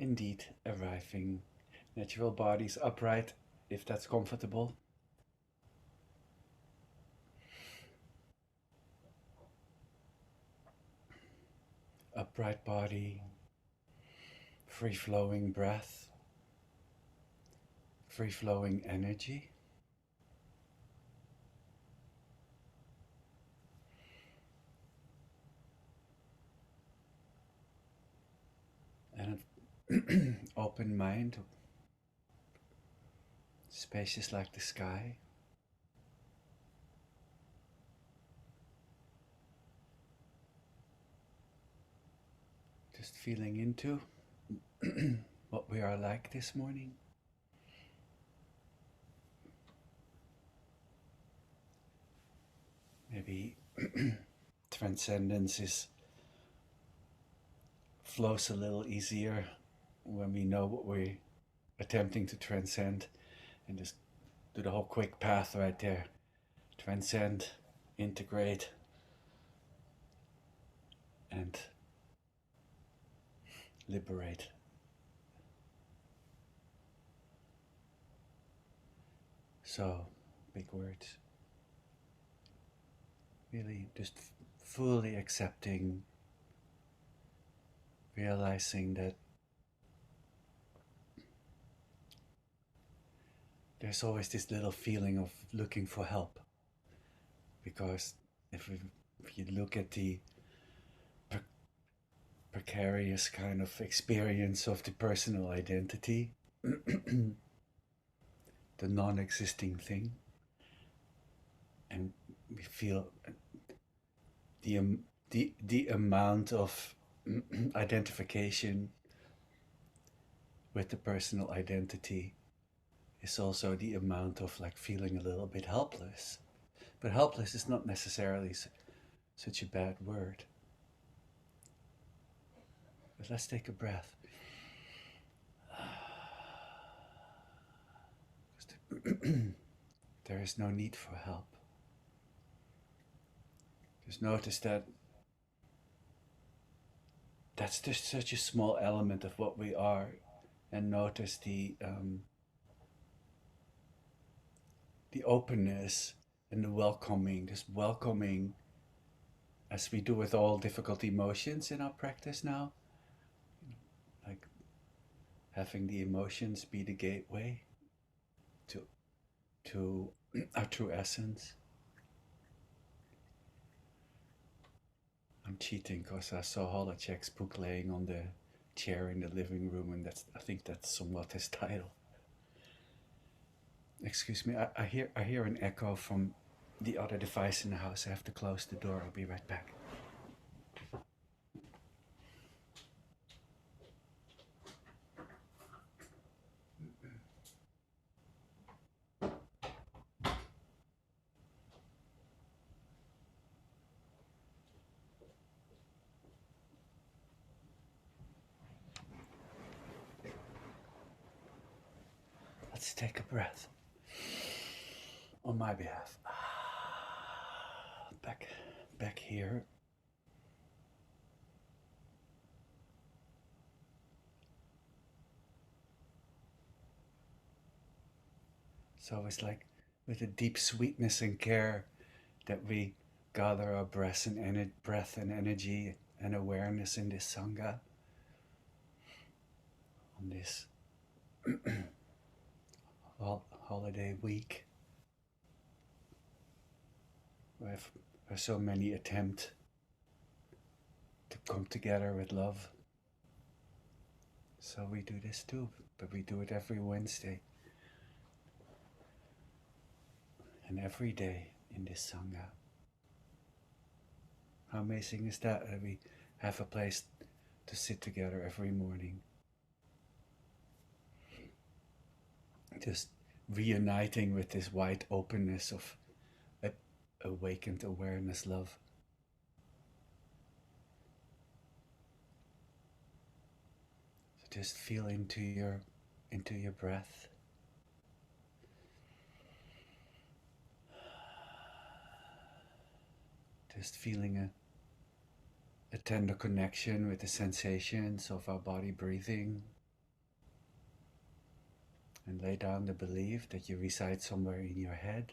indeed arriving. Natural bodies upright if that's comfortable. Upright body, free flowing breath, free flowing energy. And an open mind, spacious like the sky. Just feeling into what we are like this morning. Maybe transcendence flows a little easier when we know what we're attempting to transcend, and just do the whole quick path right there. Transcend, integrate, and liberate. So, big words. Really just fully accepting, realizing that there's always this little feeling of looking for help. Because if you look at the precarious kind of experience of the personal identity, the non-existing thing, and we feel the amount of identification with the personal identity is also the amount of like feeling a little bit helpless. But helpless is not necessarily such a bad word. But let's take a breath. There is no need for help. Just notice that that's just such a small element of what we are, and notice the openness and the welcoming, just welcoming, as we do with all difficult emotions in our practice now, like having the emotions be the gateway to our true essence. I'm cheating because I saw Holacek's book laying on the chair in the living room, and I think that's somewhat his title. Excuse me, I hear an echo from the other device in the house. I have to close the door. I'll be right back. Let's take a breath on my behalf. Back here. So it's like with a deep sweetness and care that we gather our breath and energy and awareness in this sangha, on this holiday week, where so many attempt to come together with love. So we do this too, but we do it every Wednesday and every day in this sangha. How amazing is that we have a place to sit together every morning, just reuniting with this wide openness of awakened awareness, love. So just feel into your breath. Just feeling a tender connection with the sensations of our body breathing And lay down the belief that you reside somewhere in your head.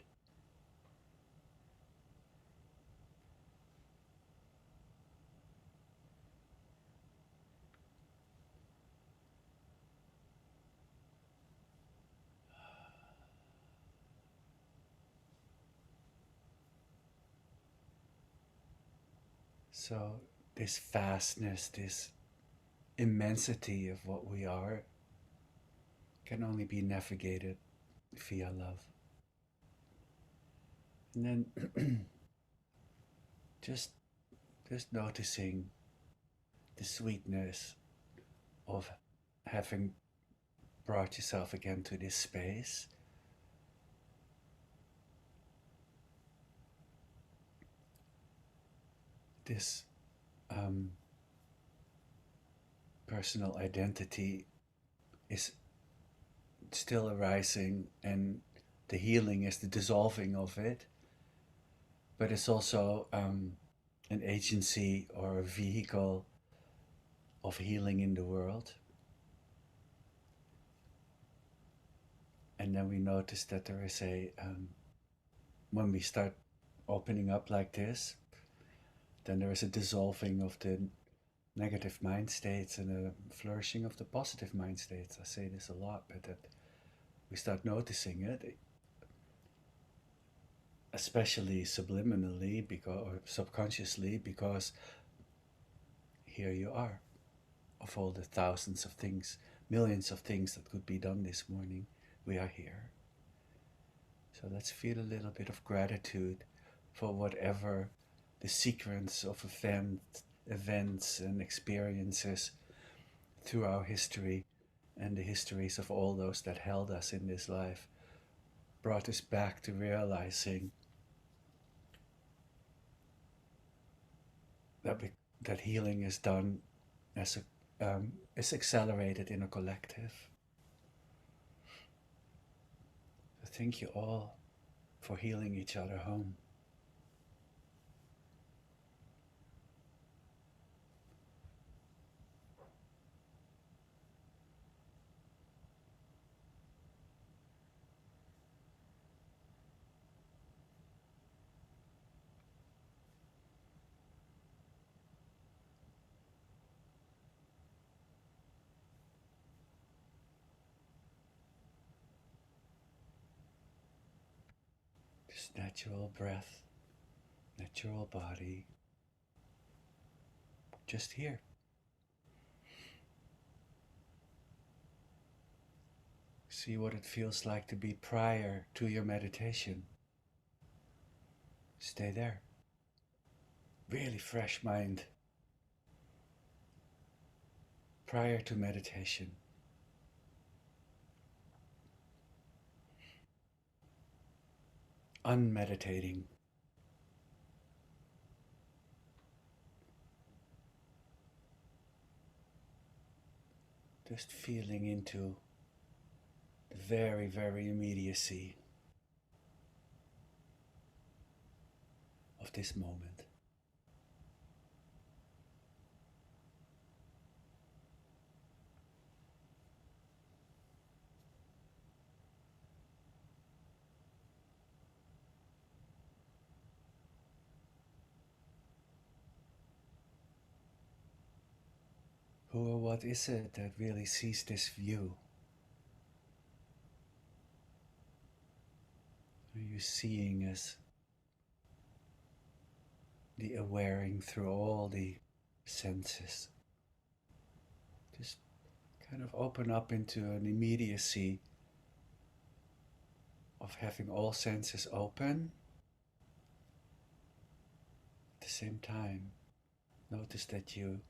So, this vastness, this immensity of what we are, can only be navigated via love. And then just just noticing the sweetness of having brought yourself again to this space. This um, personal identity is still arising, and the healing is the dissolving of it, but it's also an agency or a vehicle of healing in the world. And then we notice that there is when we start opening up like this, then there is a dissolving of the negative mind states and a flourishing of the positive mind states. I say this a lot, but that we start noticing it, especially subliminally or subconsciously, because here you are. Of all the thousands of things, millions of things that could be done this morning, we are here. So let's feel a little bit of gratitude for whatever the sequence of events and experiences through our history and the histories of all those that held us in this life brought us back to realizing that healing is done is accelerated in a collective. So thank you all for healing each other home. Just natural breath, natural body, just here. See what it feels like to be prior to your meditation. Stay there. Really fresh mind. Prior to meditation. Unmeditating. Just feeling into the very, very immediacy of this moment. Who or what is it that really sees this view? Are you seeing as the awareing through all the senses? Just kind of open up into an immediacy of having all senses open. At the same time, notice that you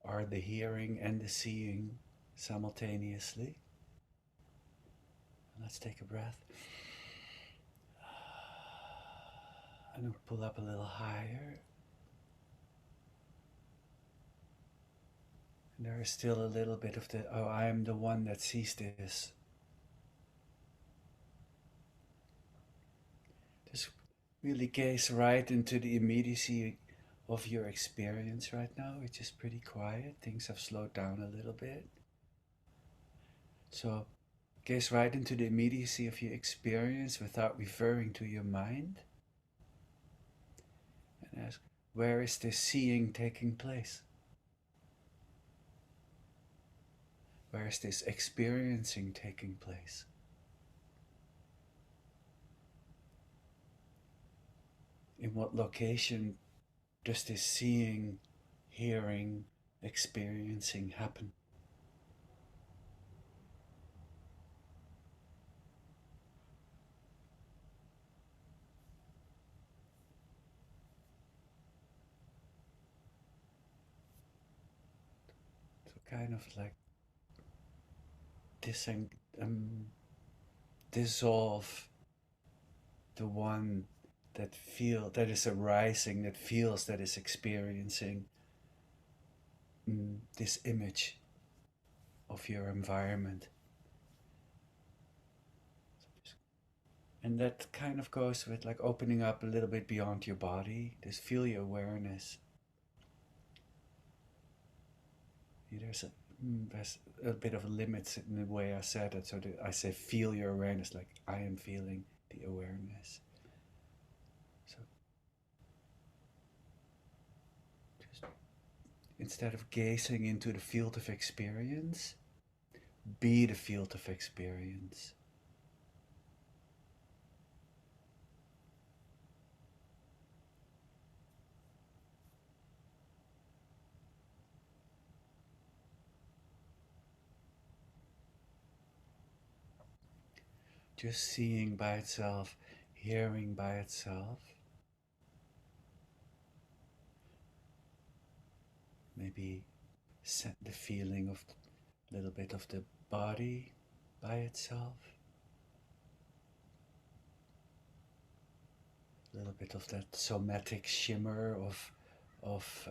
are the hearing and the seeing simultaneously. Let's take a breath. And pull up a little higher. And there is still a little bit of the, oh, I am the one that sees this. Just really gaze right into the immediacy of your experience right now, which is pretty quiet. Things have slowed down a little bit. So Gaze right into the immediacy of your experience without referring to your mind. And ask, where is this seeing taking place? Where is this experiencing taking place? In what location does this seeing, hearing, experiencing happen? So kind of like dissolve the one that is arising, that feels, that is experiencing this image of your environment. And that kind of goes with like opening up a little bit beyond your body. Just feel your awareness. There's a bit of limits in the way I said it. So I say feel your awareness, like I am feeling the awareness. So just instead of gazing into the field of experience, be the field of experience. Just seeing by itself, hearing by itself. Maybe set the feeling of a little bit of the body by itself. A little bit of that somatic shimmer of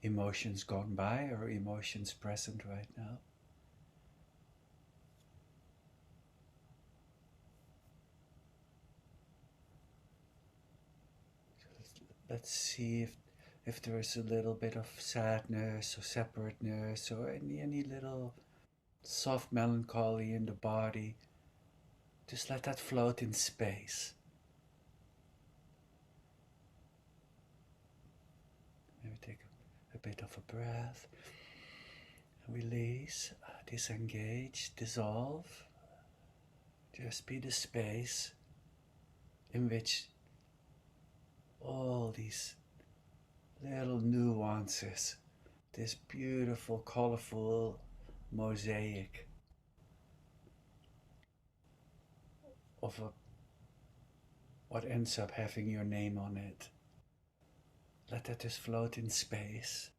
emotions gone by or emotions present right now. Let's see if there is a little bit of sadness or separateness or any little soft melancholy in the body. Just let that float in space. Maybe take a bit of a breath. Release, disengage, dissolve. Just be the space in which all these little nuances, this beautiful, colorful mosaic of what ends up having your name on it. Let that just float in space.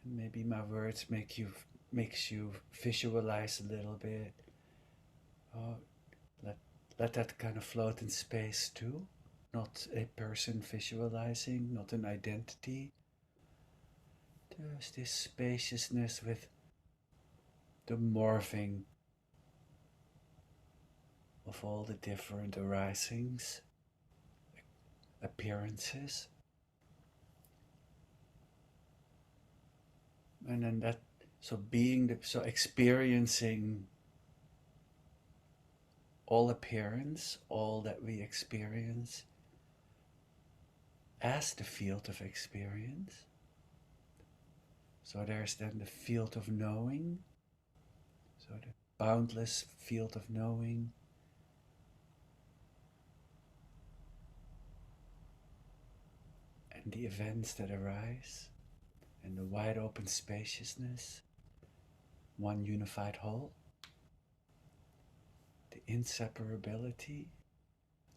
And maybe my words makes you visualize a little bit. Oh, let that kind of float in space too. Not a person visualizing, not an identity. There's this spaciousness with the morphing of all the different arisings, appearances. And then that, so experiencing all appearance, all that we experience as the field of experience. So there's then the field of knowing, so the boundless field of knowing. And the events that arise, and the wide open spaciousness, one unified whole. The inseparability,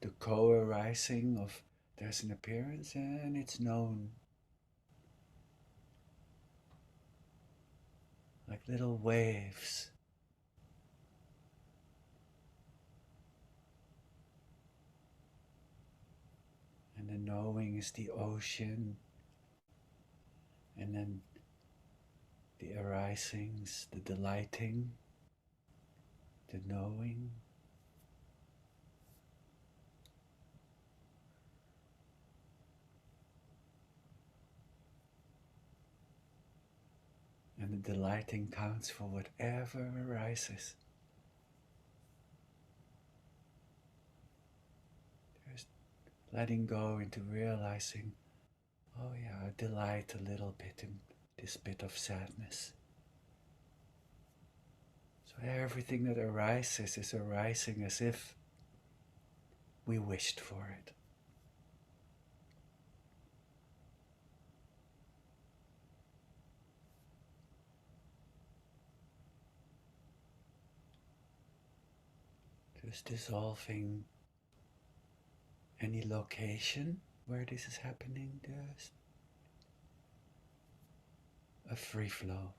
the co-arising of there's an appearance and it's known. Like little waves. And the knowing is the ocean. And then the arisings, the delighting, the knowing. delighting counts for whatever arises. Just letting go into realizing, oh yeah, I delight a little bit in this bit of sadness. So everything that arises is arising as if we wished for it. Just dissolving any location where this is happening, just a free flow.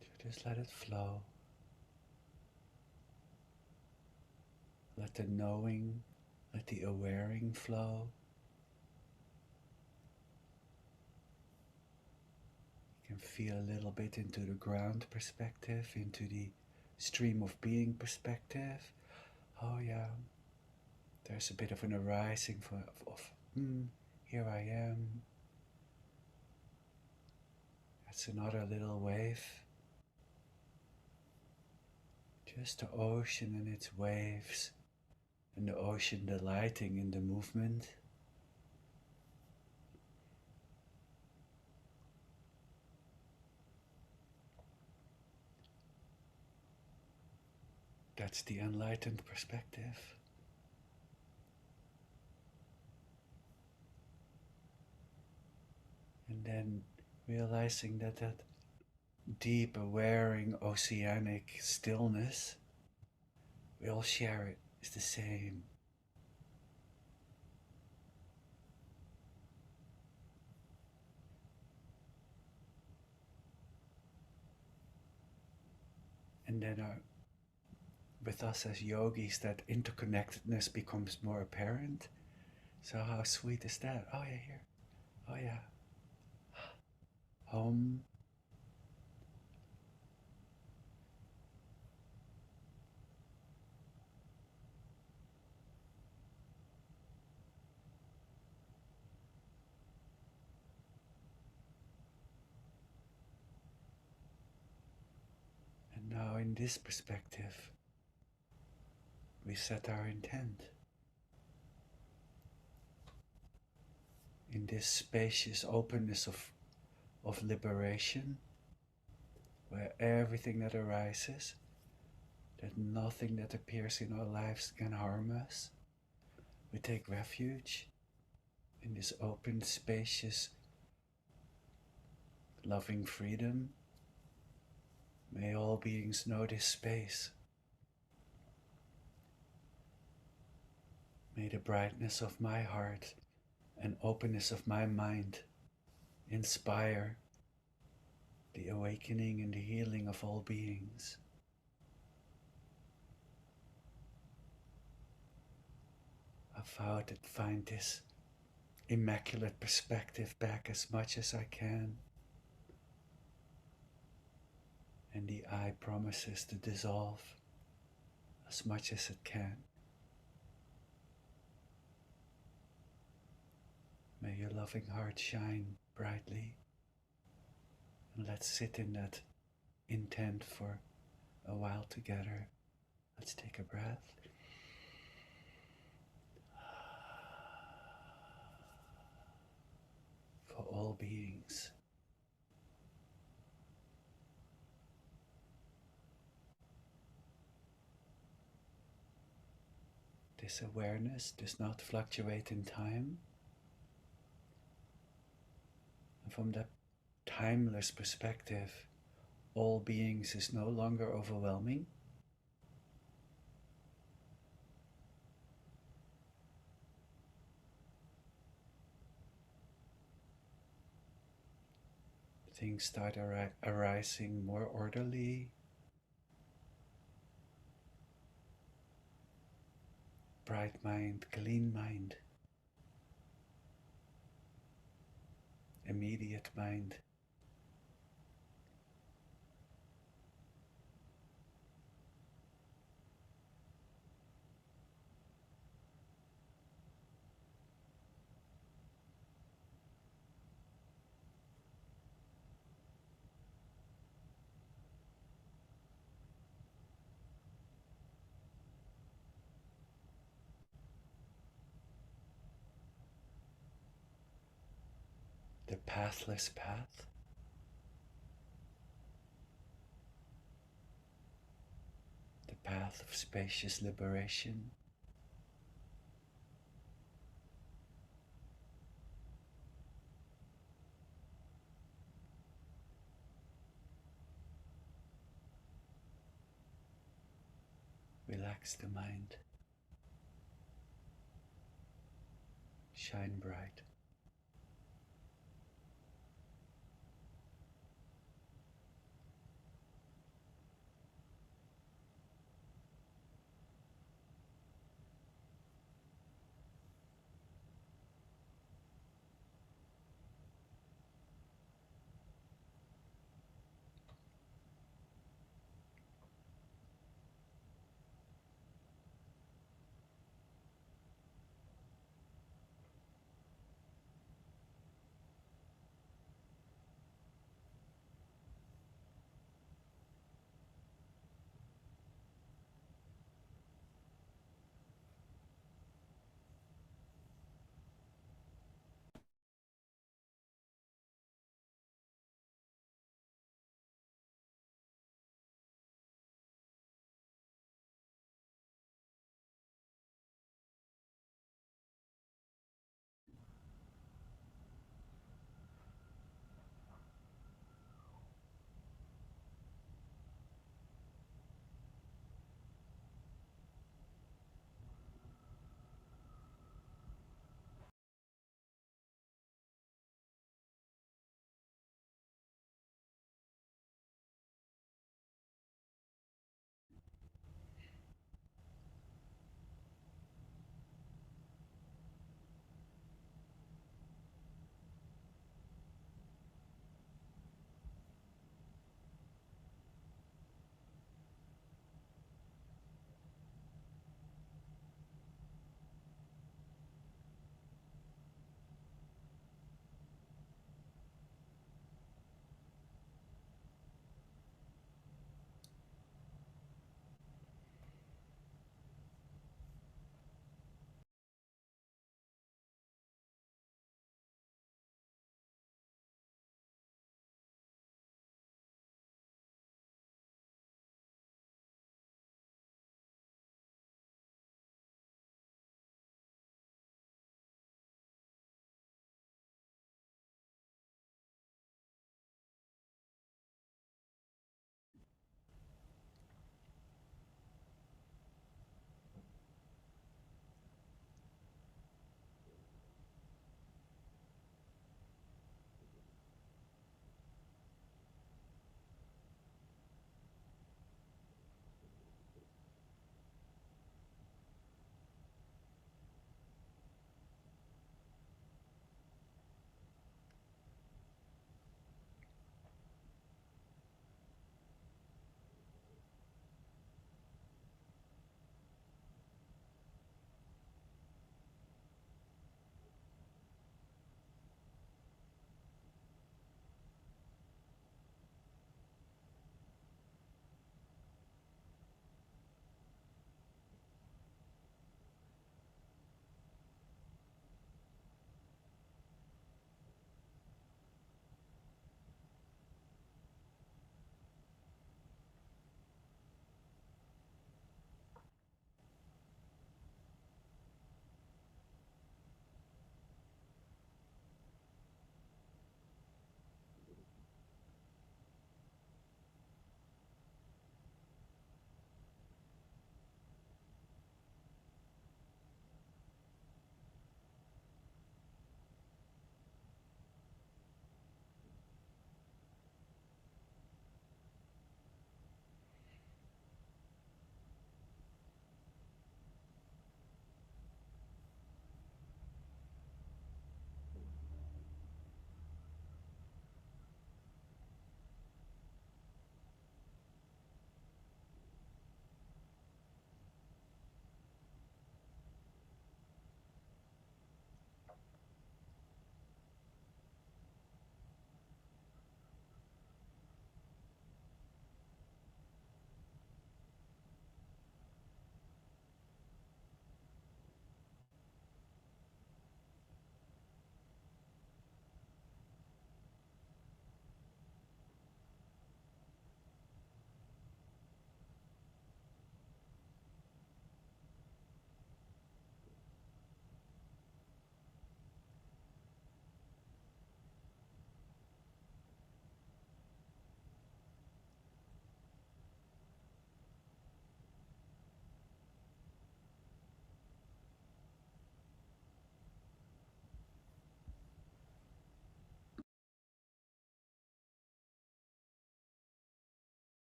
So just let it flow. Let the knowing, let the awareing flow. You can feel a little bit into the ground perspective, into the stream of being perspective. Oh yeah, there's a bit of an arising of here I am. That's another little wave. Just the ocean and its waves, and the ocean delighting in the movement. That's the enlightened perspective. And then realizing that deep, awareing, oceanic stillness, we all share it, is the same. And then with us as yogis, that interconnectedness becomes more apparent. So how sweet is that? Oh yeah, here. Oh yeah. Home. And now in this perspective, we set our intent. In this spacious openness of liberation, where everything that arises, that nothing that appears in our lives can harm us, we take refuge in this open, spacious, loving freedom. May all beings know this space. May the brightness of my heart and openness of my mind inspire the awakening and the healing of all beings. I vow to find this immaculate perspective back as much as I can. And the I promises to dissolve as much as it can. May your loving heart shine brightly. And let's sit in that intent for a while together. Let's take a breath. For all beings. This awareness does not fluctuate in time. And from that timeless perspective, all beings is no longer overwhelming. Things start arising more orderly, bright mind, clean mind. immediate mind. The pathless path. The path of spacious liberation. Relax the mind. Shine bright.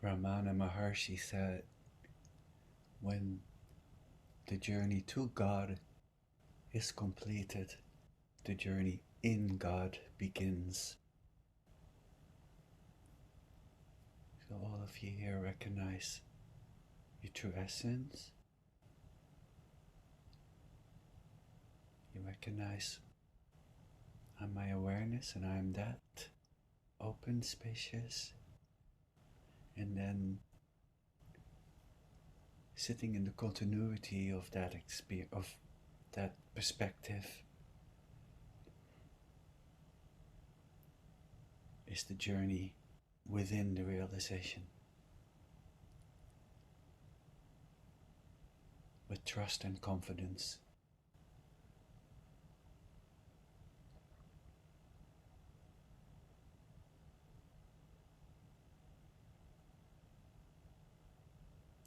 Ramana Maharshi said, when the journey to God is completed, the journey in God begins. So all of you here recognize your true essence. You recognize I'm my awareness and I'm that open, spacious, and then sitting in the continuity of that of that perspective is the journey within the realization, with trust and confidence.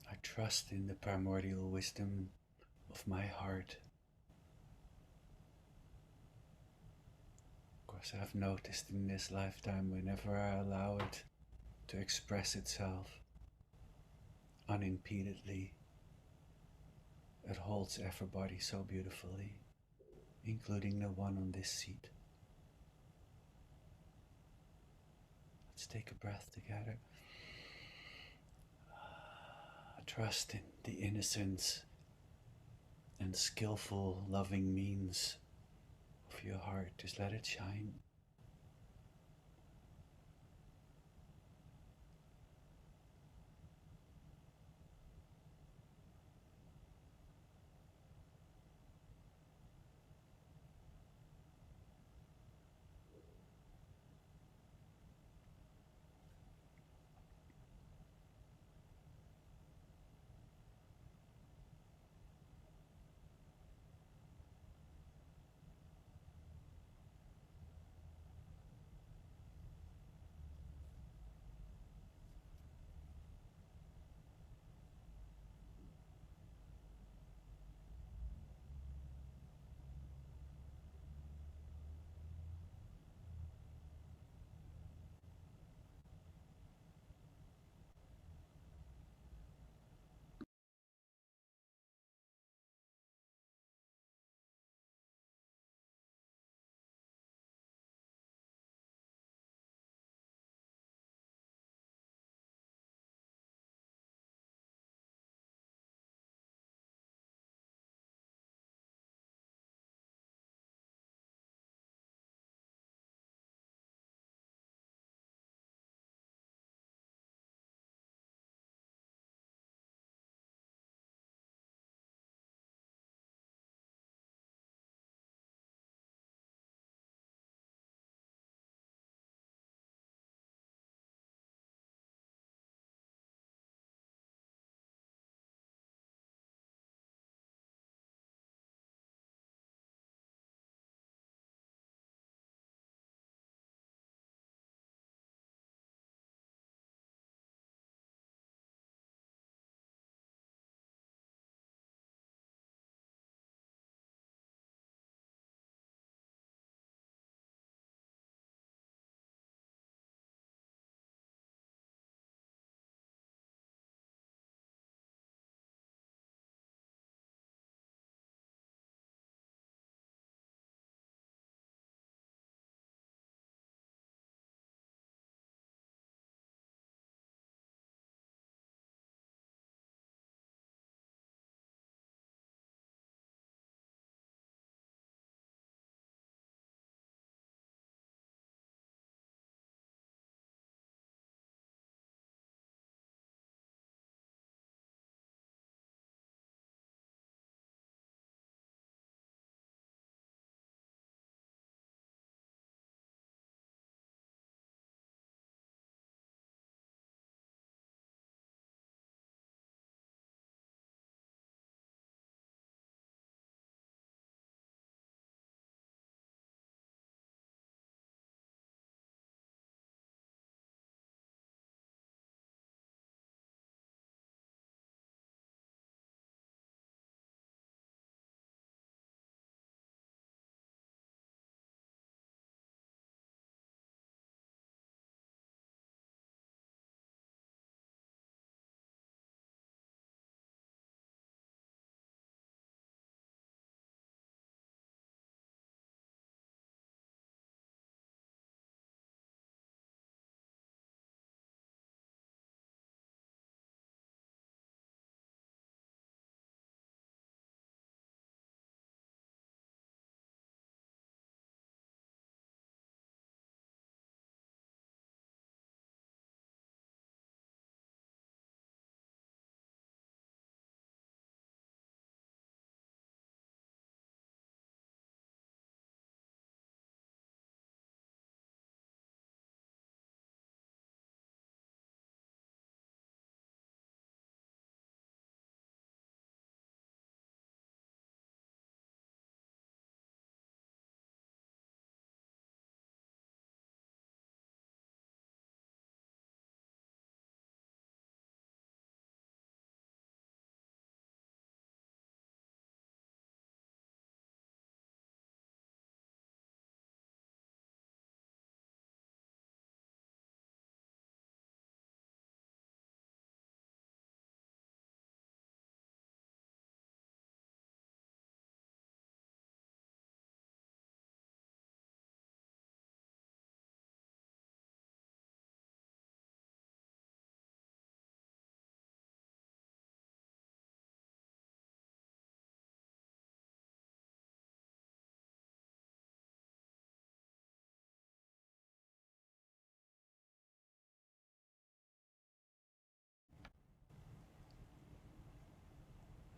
I trust in the primordial wisdom of my heart. Of course, I've noticed in this lifetime, whenever I allow it to express itself unimpededly, it holds everybody so beautifully, including the one on this seat. Let's take a breath together. Trust in the innocence and skillful, loving means of your heart. Just let it shine.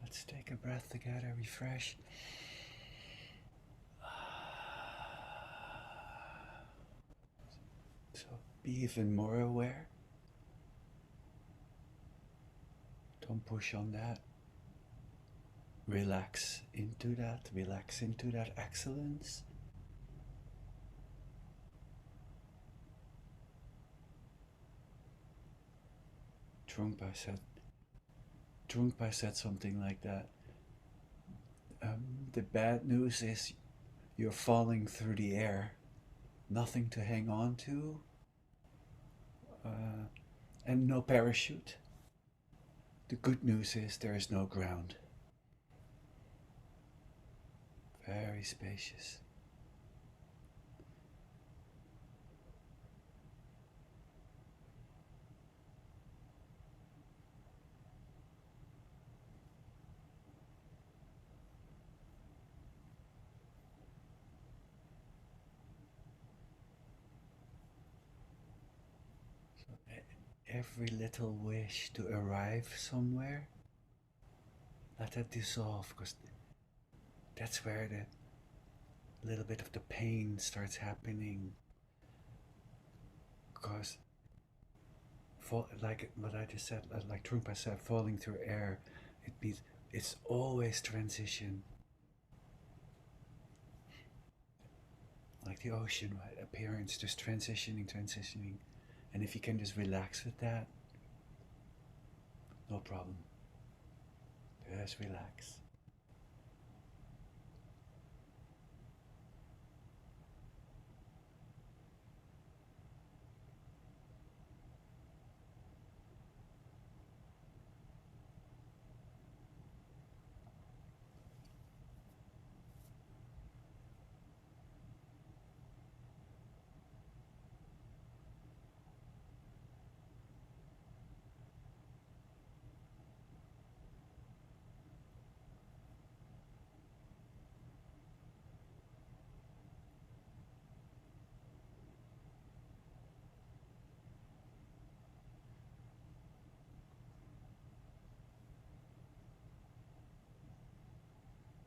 Let's take a breath together, refresh. So be even more aware. Don't push on that. Relax into that excellence. Trungpa said something like that. The bad news is you're falling through the air, nothing to hang on to, and no parachute. The good news is there is no ground. Very spacious. Every little wish to arrive somewhere, let that dissolve, because that's where the little bit of the pain starts happening. Because, like what I just said, like Trungpa said, falling through air, it means it's always transition. Like the ocean, right? Appearance, just transitioning. And if you can just relax with that, no problem. Just relax.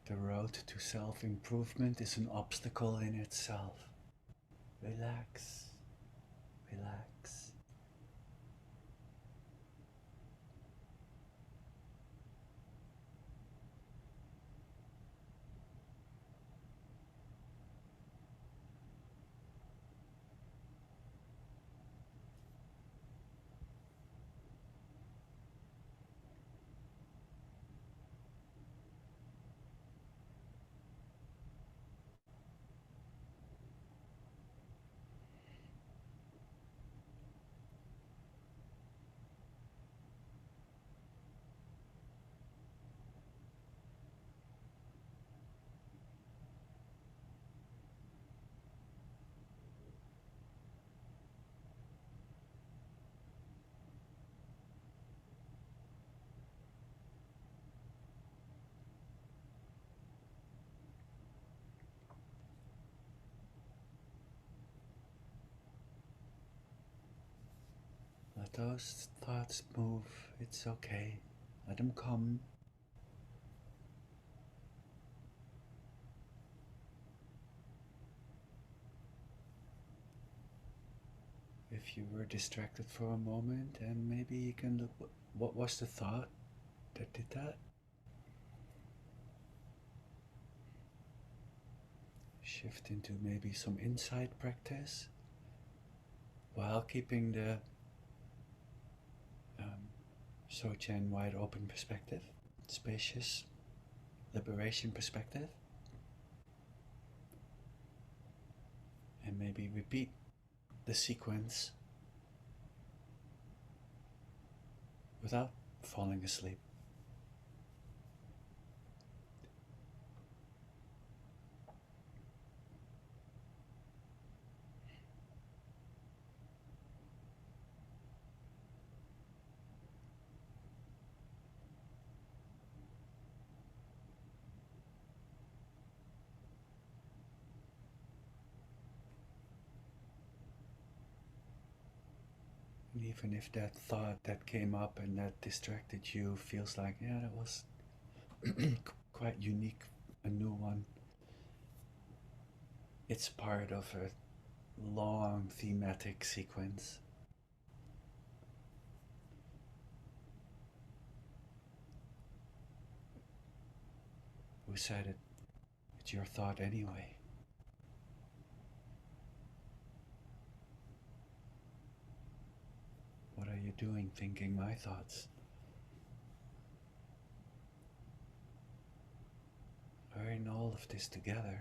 The road to self improvement is an obstacle in itself. Relax, relax. Let those thoughts move. It's okay. Let them come. If you were distracted for a moment, and maybe you can look what was the thought that did that? Shift into maybe some insight practice while keeping the Sochen wide open perspective, spacious liberation perspective, and maybe repeat the sequence without falling asleep. And even if that thought that came up and that distracted you feels like, yeah, that was quite unique, a new one. It's part of a long thematic sequence. Who said it? It's your thought anyway. What are you doing thinking my thoughts? We're in all of this together.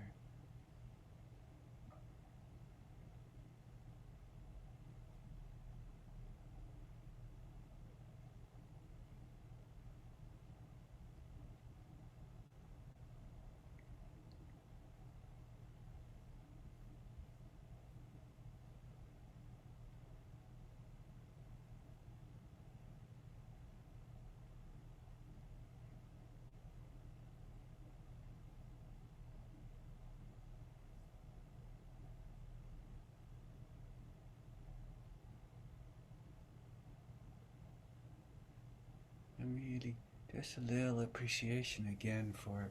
And really, just a little appreciation again for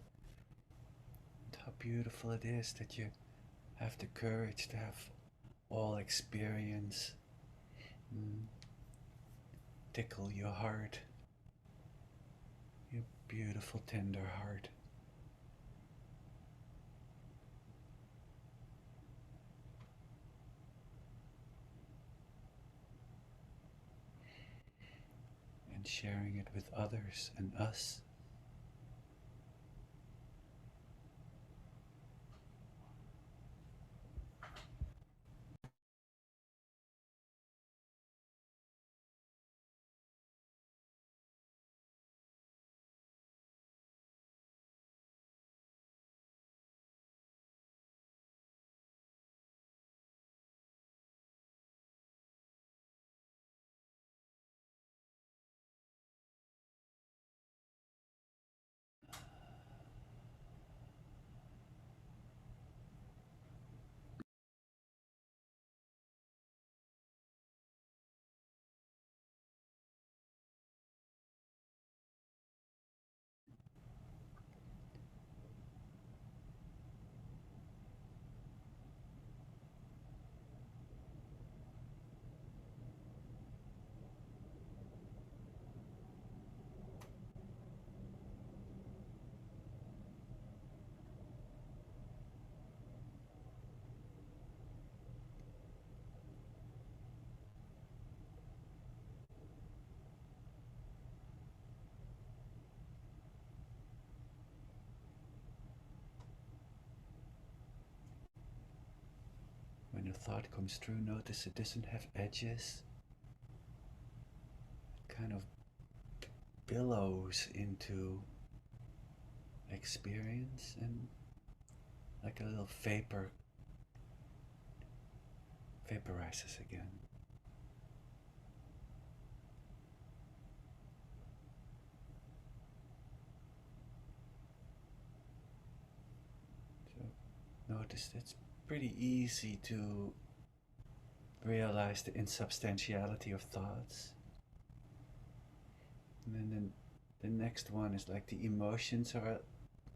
how beautiful it is that you have the courage to have all experience mm, tickle your heart, your beautiful, tender heart. And sharing it with others and us. When a thought comes through, notice it doesn't have edges. It kind of billows into experience and like a little vapor vaporizes again. So notice it's pretty easy to realize the insubstantiality of thoughts. And then the next one is like the emotions are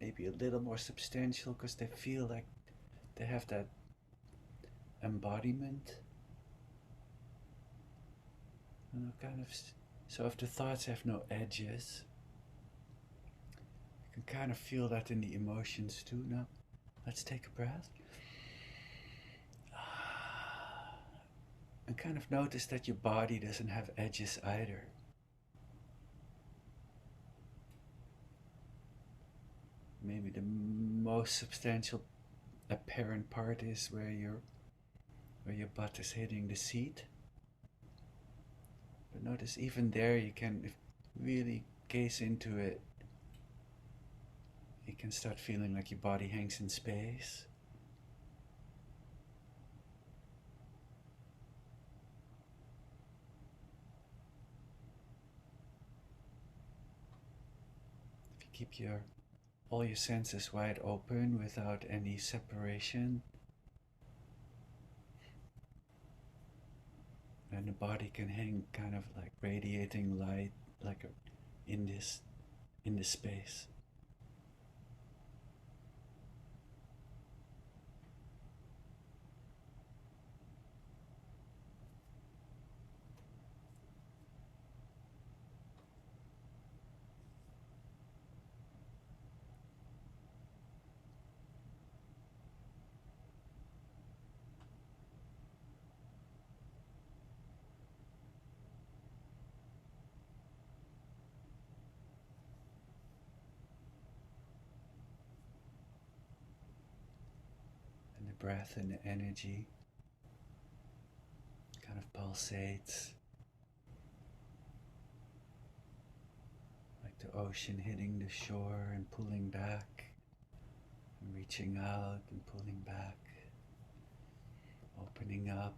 maybe a little more substantial because they feel like they have that embodiment. Kind of. So if the thoughts have no edges, you can kind of feel that in the emotions too. Now, let's take a breath. And kind of notice that your body doesn't have edges either. Maybe the most substantial apparent part is where your butt is hitting the seat. But notice even there you can really gaze into it. You can start feeling like your body hangs in space. If you keep all your senses wide open without any separation, and the body can hang kind of like radiating light, like in this space. breath and the energy kind of pulsates like the ocean hitting the shore and pulling back and reaching out and pulling back, opening up.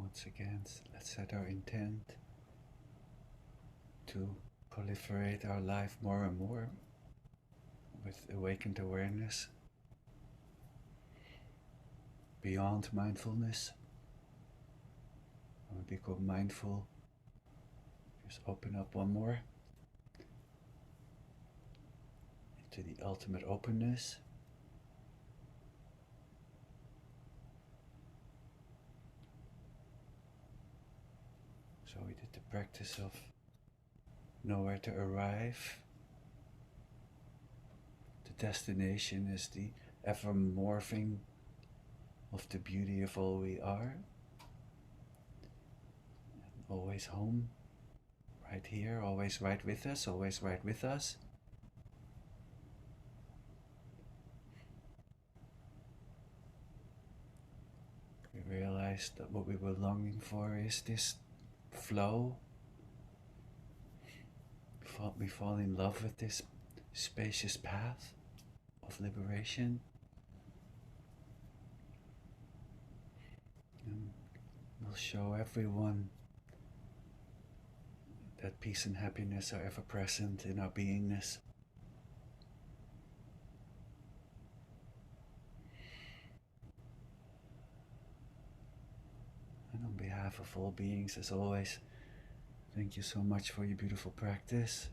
Once again, let's set our intent to proliferate our life more and more with awakened awareness beyond mindfulness. When we become mindful, just open up one more into the ultimate openness. So we did the practice of nowhere to arrive. The destination is the ever morphing of the beauty of all we are. And always home, right here, always right with us, always right with us. We realized that what we were longing for is this flow. We fall in love with this spacious path of liberation. And we'll show everyone that peace and happiness are ever present in our beingness. And on behalf of all beings, as always, thank you so much for your beautiful practice.